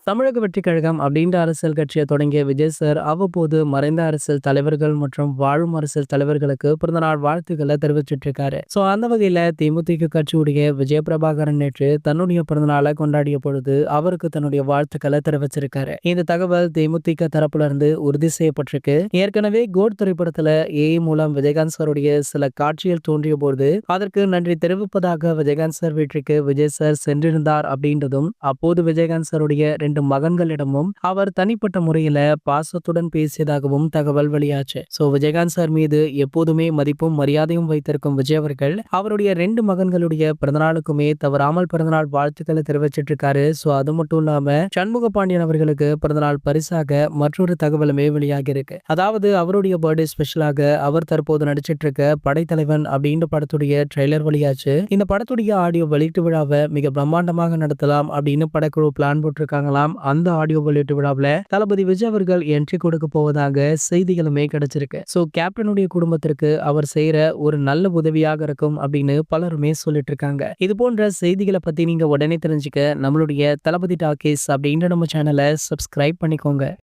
தமிழக வெற்றிக் கழகம் அப்படின்ற அரசியல் கட்சியை தொடங்கிய விஜய் சார் அவ்வப்போது மறைந்த அரசியல் தலைவர்கள் மற்றும் வாழும் அரசியல் தலைவர்களுக்கு பிறந்தநாள் வாழ்த்துக்களை தெரிவிச்சிட்டு இருக்காரு. சோ அந்த வகையில தேமுதிக கட்சியுடைய விஜய பிரபாகரன் நேற்று தன்னுடைய பிறந்தநாளை கொண்டாடிய பொழுது அவருக்கு தன்னுடைய வாழ்த்துக்களை தெரிவிச்சிருக்காரு. இந்த தகவல் தேமுதிக தரப்புல இருந்து உறுதி செய்யப்பட்டிருக்கு. ஏற்கனவே கோட் திரைப்படத்துல ஏஐ மூலம் விஜயகாந்த் சாருடைய சில காட்சிகள் தோன்றிய போது அதற்கு நன்றி தெரிவிப்பதாக விஜயகாந்த் சார் வீட்டிற்கு விஜய் சார் சென்றிருந்தார் அப்படின்றதும் அப்போது விஜயகாந்த் சாருடைய 2 மகன்களிடமும் அவர் தனிப்பட்ட முறையில பாசத்துடன் பேசியதாகவும் தகவல் வெளியாச்சு. சோ விஜயகாந்த் சார் மீது எப்போதுமே மதிப்பும் மரியாதையும் வைத்திருக்கும் விஜய் அவர்கள் அவருடைய 2 மகன்களுடைய பிறந்தநாளுக்குமே தவறாமல் பிறந்தநாள் வாழ்த்துக்களை தெரிவிச்சிட்டு இருக்காரு. சோ அது மட்டும் இல்லாம சண்முக பாண்டியன் அவர்களுக்கு பிறந்தநாள் பரிசாக மற்றொரு தகவலுமே வெளியாகி இருக்கு. அதாவது அவருடைய பர்த்டே ஸ்பெஷலாக அவர் தற்போது நடிச்சிட்டு இருக்க படைத்தலைவன் அப்படின்ற படத்துடைய ட்ரெய்லர் வெளியாச்சு. இந்த படத்துடைய ஆடியோ வெளியீட்டு விழாவை மிக பிரம்மாண்டமாக நடத்தலாம் அப்படின்னு படக்குழு பிளான் போட்டிருக்காங்களாம். அந்த ஆடியோ வெளியீட்டு விழாவில் தளபதி விஜய் அவர்கள் என்ட்ரி கொடுக்க போவதாக செய்திகளுமே கிடைச்சிருக்கு. சோ கேப்டனுடைய குடும்பத்திற்கு அவர் செய்யற ஒரு நல்ல உதவியாக இருக்கும் அப்படின்னு பலருமே சொல்லிட்டு இருக்காங்க. இது போன்ற செய்திகளை பத்தி நீங்க உடனே தெரிஞ்சுக்க நம்மளுடைய தளபதி டாக்கீஸ் அப்படின்ற நம்ம சேனலை சப்ஸ்கிரைப் பண்ணிக்கோங்க.